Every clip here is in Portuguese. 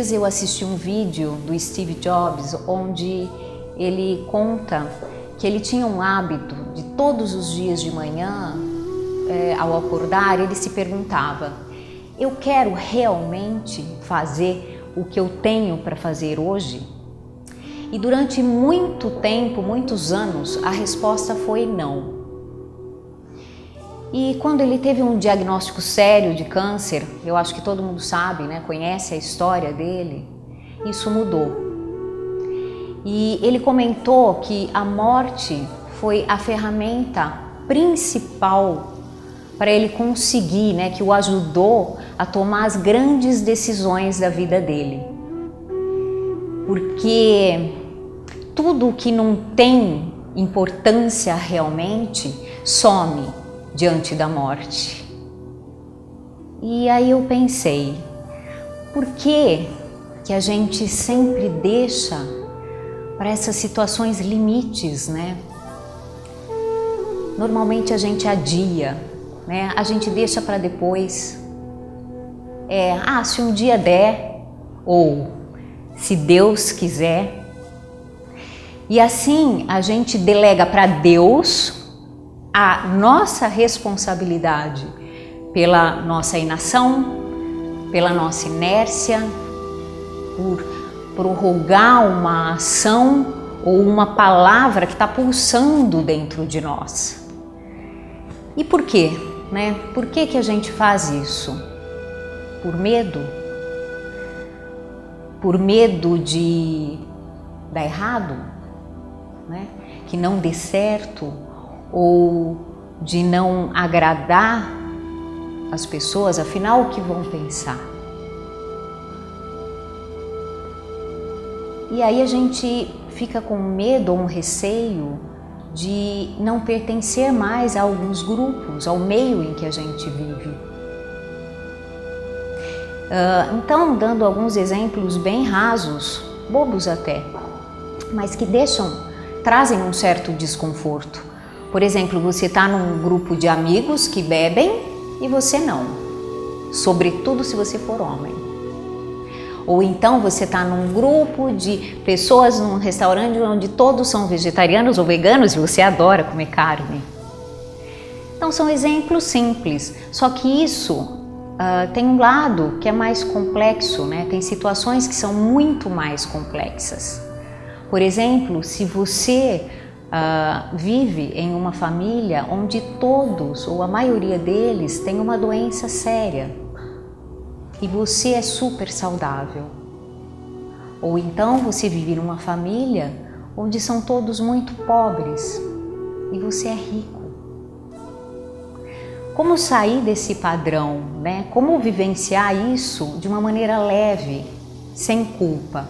dias eu assisti um vídeo do Steve Jobs onde ele conta que ele tinha um hábito de todos os dias de manhã, ao acordar, ele se perguntava: eu quero realmente fazer o que eu tenho para fazer hoje? E durante muito tempo, muitos anos, a resposta foi não. E quando ele teve um diagnóstico sério de câncer, eu acho que todo mundo sabe, né, conhece a história dele, isso mudou. E ele comentou que a morte foi a ferramenta principal para ele conseguir, né, que o ajudou a tomar as grandes decisões da vida dele. Porque tudo que não tem importância realmente some diante da morte. E aí eu pensei, por que a gente sempre deixa para essas situações limites, né? Normalmente a gente adia, né? A gente deixa para depois. Se um dia der, ou se Deus quiser. E assim a gente delega para Deus a nossa responsabilidade pela nossa inação, pela nossa inércia, por prorrogar uma ação ou uma palavra que está pulsando dentro de nós. E por quê? Né? Por que a gente faz isso? Por medo? Por medo de dar errado? Né? Que não dê certo? Ou de não agradar as pessoas, afinal, o que vão pensar? E aí a gente fica com medo ou um receio de não pertencer mais a alguns grupos, ao meio em que a gente vive. Então, dando alguns exemplos bem rasos, bobos até, mas que trazem um certo desconforto. Por exemplo, você está num grupo de amigos que bebem e você não, sobretudo se você for homem. Ou então você está num grupo de pessoas num restaurante onde todos são vegetarianos ou veganos e você adora comer carne. Então são exemplos simples, só que isso tem um lado que é mais complexo, né? Tem situações que são muito mais complexas. Por exemplo, se você vive em uma família onde todos ou a maioria deles tem uma doença séria e você é super saudável, ou então você vive numa família onde são todos muito pobres e você é rico. Como sair desse padrão, né? Como vivenciar isso de uma maneira leve, sem culpa?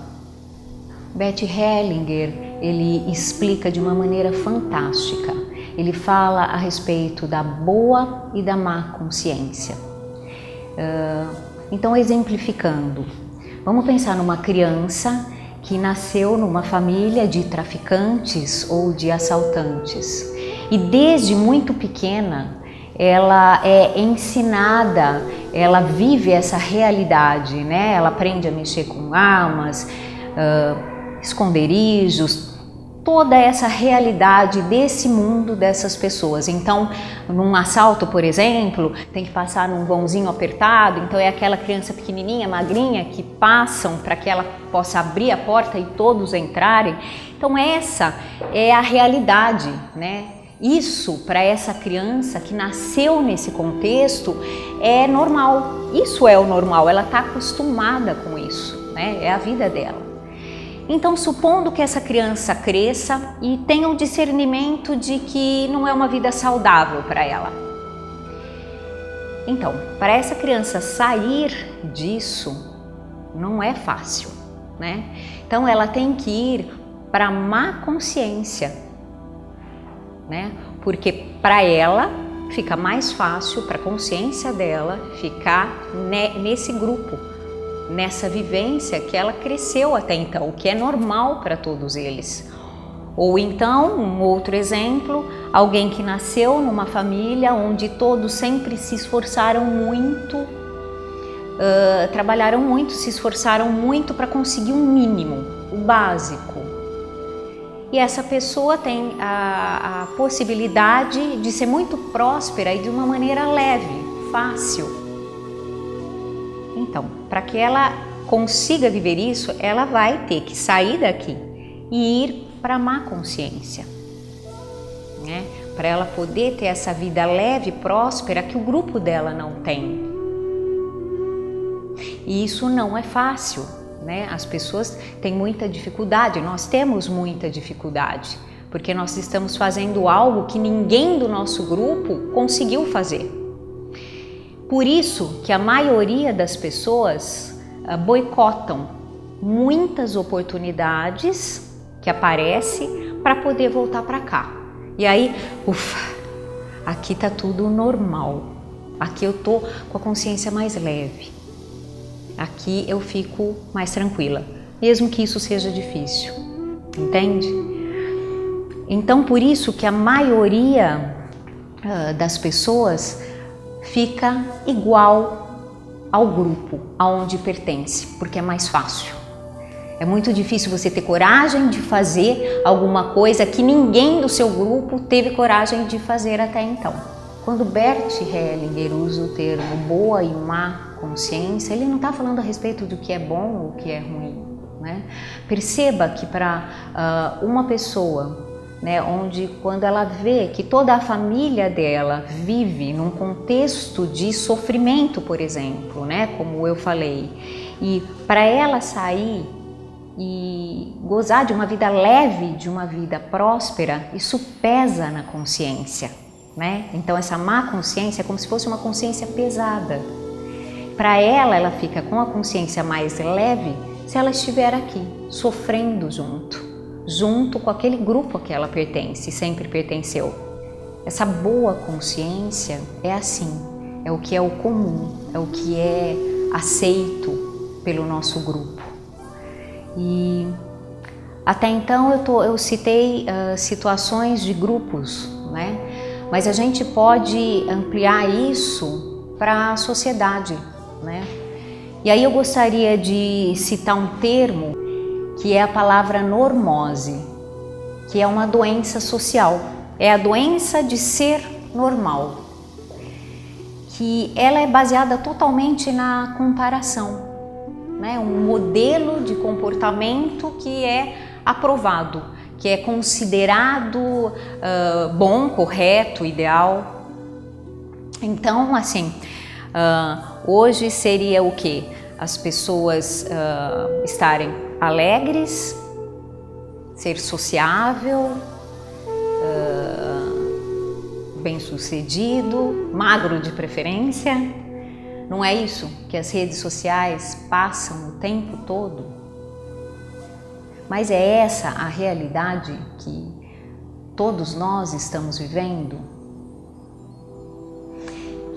Bert Hellinger, ele explica de uma maneira fantástica. Ele fala a respeito da boa e da má consciência. Então, exemplificando, vamos pensar numa criança que nasceu numa família de traficantes ou de assaltantes. E desde muito pequena, ela é ensinada, ela vive essa realidade, né? Ela aprende a mexer com armas, esconderijos, toda essa realidade desse mundo dessas pessoas. Então, num assalto, por exemplo, tem que passar num vãozinho apertado, então é aquela criança pequenininha, magrinha, que passam para que ela possa abrir a porta e todos entrarem. Então essa é a realidade, né? Isso, para essa criança que nasceu nesse contexto, é normal. Isso é o normal, ela está acostumada com isso, né? É a vida dela. Então, supondo que essa criança cresça e tenha o discernimento de que não é uma vida saudável para ela. Então, para essa criança sair disso, não é fácil, né? Então, ela tem que ir para a má consciência, né? Porque para ela fica mais fácil, para a consciência dela, ficar nesse grupo, nessa vivência que ela cresceu até então, o que é normal para todos eles. Ou então, um outro exemplo, alguém que nasceu numa família onde todos sempre se esforçaram muito trabalharam muito, se esforçaram muito para conseguir um mínimo, o básico. E essa pessoa tem a possibilidade de ser muito próspera e de uma maneira leve, fácil. Então, para que ela consiga viver isso, ela vai ter que sair daqui e ir para a má consciência, né? Para ela poder ter essa vida leve, próspera, que o grupo dela não tem. E isso não é fácil, né? As pessoas têm muita dificuldade, nós temos muita dificuldade, porque nós estamos fazendo algo que ninguém do nosso grupo conseguiu fazer. Por isso que a maioria das pessoas boicotam muitas oportunidades que aparecem para poder voltar para cá. E aí, ufa, aqui tá tudo normal, aqui eu tô com a consciência mais leve, aqui eu fico mais tranquila, mesmo que isso seja difícil, entende? Então, por isso que a maioria das pessoas fica igual ao grupo aonde pertence, porque é mais fácil. É muito difícil você ter coragem de fazer alguma coisa que ninguém do seu grupo teve coragem de fazer até então. Quando Bert Hellinger usa o termo boa e má consciência, ele não está falando a respeito do que é bom ou o que é ruim, né? Perceba que para uma pessoa, né, onde quando ela vê que toda a família dela vive num contexto de sofrimento, por exemplo, né, como eu falei, e para ela sair e gozar de uma vida leve, de uma vida próspera, isso pesa na consciência, né? Então essa má consciência é como se fosse uma consciência pesada. Para ela, ela fica com a consciência mais leve se ela estiver aqui, sofrendo junto com aquele grupo a que ela pertence, sempre pertenceu. Essa boa consciência é assim, é o que é o comum, é o que é aceito pelo nosso grupo. E até então eu citei situações de grupos, né? Mas a gente pode ampliar isso para a sociedade, né? E aí eu gostaria de citar um termo que é a palavra normose, que é uma doença social, é a doença de ser normal, que ela é baseada totalmente na comparação, né? Um modelo de comportamento que é aprovado, que é considerado bom, correto, ideal. Então, assim, hoje seria o quê? As pessoas estarem alegres, ser sociável, bem-sucedido, magro de preferência. Não é isso que as redes sociais passam o tempo todo? Mas é essa a realidade que todos nós estamos vivendo?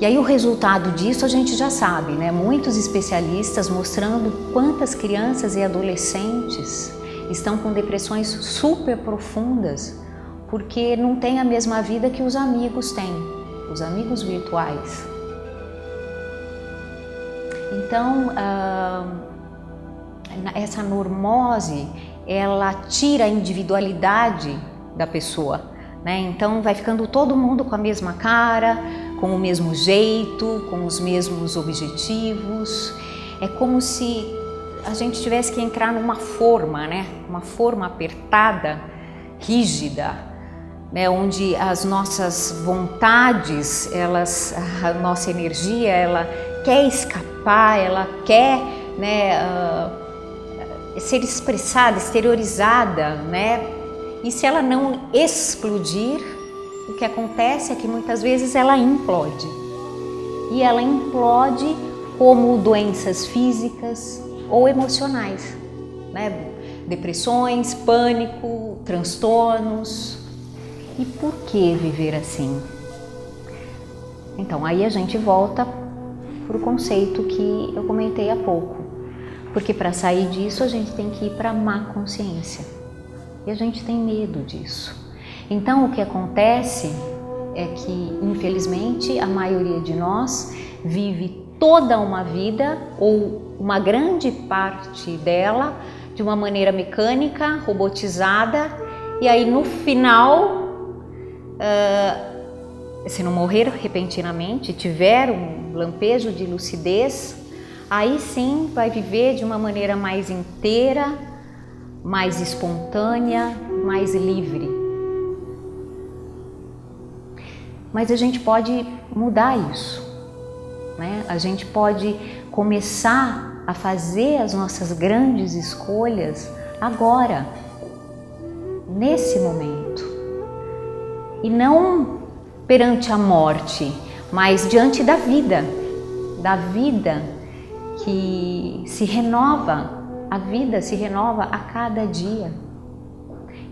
E aí o resultado disso a gente já sabe, né? Muitos especialistas mostrando quantas crianças e adolescentes estão com depressões super profundas porque não têm a mesma vida que os amigos têm, os amigos virtuais. Então, essa normose, ela tira a individualidade da pessoa, né? Então vai ficando todo mundo com a mesma cara, com o mesmo jeito, com os mesmos objetivos. É como se a gente tivesse que entrar numa forma, né? Uma forma apertada, rígida, né? Onde as nossas vontades, a nossa energia, ela quer escapar, ela quer, né, ser expressada, exteriorizada, né? E se ela não explodir, o que acontece é que muitas vezes ela implode. E ela implode como doenças físicas ou emocionais, né? Depressões, pânico, transtornos. E por que viver assim? Então, aí a gente volta para o conceito que eu comentei há pouco. Porque para sair disso a gente tem que ir para a má consciência. E a gente tem medo disso. Então o que acontece é que, infelizmente, a maioria de nós vive toda uma vida ou uma grande parte dela de uma maneira mecânica, robotizada, e aí no final, se não morrer repentinamente, tiver um lampejo de lucidez, aí sim vai viver de uma maneira mais inteira, mais espontânea, mais livre. Mas a gente pode mudar isso, né? A gente pode começar a fazer as nossas grandes escolhas agora, nesse momento. E não perante a morte, mas diante da vida que se renova. A vida se renova a cada dia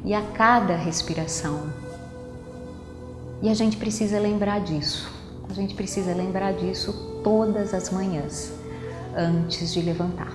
e a cada respiração. E a gente precisa lembrar disso. A gente precisa lembrar disso todas as manhãs, antes de levantar.